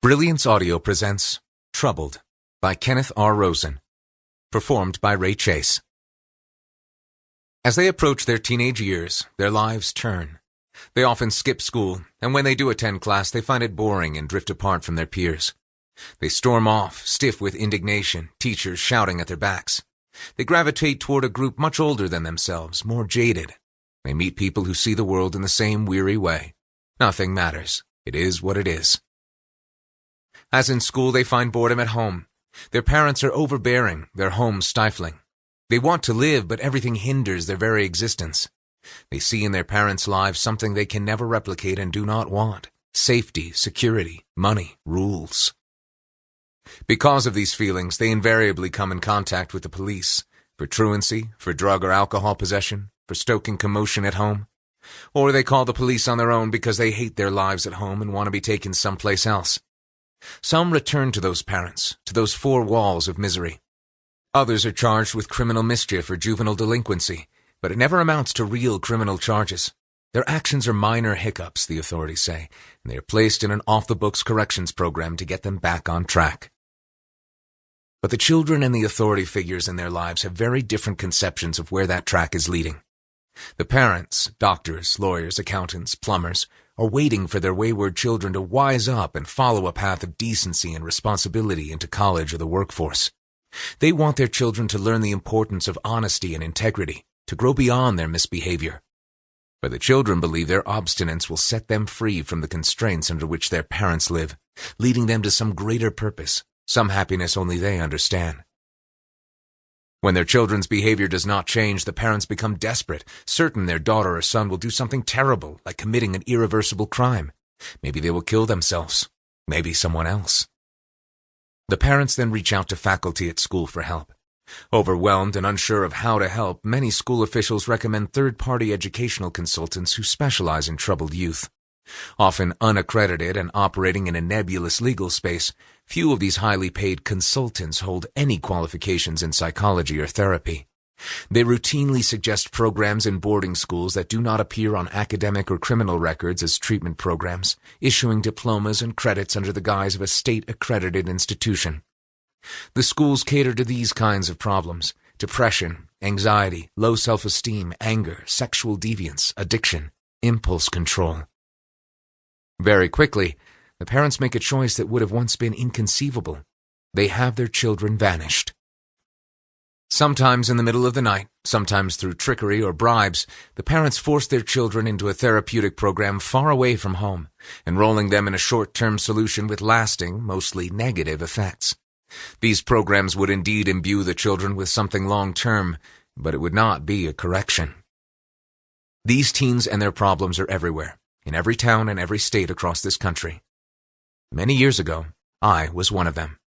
Brilliance Audio presents Troubled by Kenneth R. Rosen, performed by Ray Chase. As they approach their teenage years, their lives turn. They often skip school, and when they do attend class, they find it boring and drift apart from their peers. They storm off, stiff with indignation, teachers shouting at their backs. They gravitate toward a group much older than themselves, more jaded. They meet people who see the world in the same weary way. Nothing matters. It is what it is. As in school, they find boredom at home. Their parents are overbearing, their homes stifling. They want to live, but everything hinders their very existence. They see in their parents' lives something they can never replicate and do not want: safety, security, money, rules. Because of these feelings, they invariably come in contact with the police, for truancy, for drug or alcohol possession, for stoking commotion at home. Or they call the police on their own because they hate their lives at home and want to be taken someplace else. Some return to those parents, to those four walls of misery. Others are charged with criminal mischief or juvenile delinquency, but it never amounts to real criminal charges. Their actions are minor hiccups, the authorities say, and they are placed in an off-the-books corrections program to get them back on track. But the children and the authority figures in their lives have very different conceptions of where that track is leading. The parents, doctors, lawyers, accountants, plumbers, are waiting for their wayward children to wise up and follow a path of decency and responsibility into college or the workforce. They want their children to learn the importance of honesty and integrity, to grow beyond their misbehavior. But the children believe their obstinance will set them free from the constraints under which their parents live, leading them to some greater purpose, some happiness only they understand. When their children's behavior does not change, the parents become desperate, certain their daughter or son will do something terrible, like committing an irreversible crime. Maybe they will kill themselves. Maybe someone else. The parents then reach out to faculty at school for help. Overwhelmed and unsure of how to help, many school officials recommend third-party educational consultants who specialize in troubled youth. Often unaccredited and operating in a nebulous legal space, few of these highly paid consultants hold any qualifications in psychology or therapy. They routinely suggest programs in boarding schools that do not appear on academic or criminal records as treatment programs, issuing diplomas and credits under the guise of a state-accredited institution. The schools cater to these kinds of problems: depression, anxiety, low self-esteem, anger, sexual deviance, addiction, impulse control. Very quickly, the parents make a choice that would have once been inconceivable. They have their children vanished. Sometimes in the middle of the night, sometimes through trickery or bribes, the parents force their children into a therapeutic program far away from home, enrolling them in a short-term solution with lasting, mostly negative effects. These programs would indeed imbue the children with something long-term, but it would not be a correction. These teens and their problems are everywhere, in every town and every state across this country. Many years ago, I was one of them.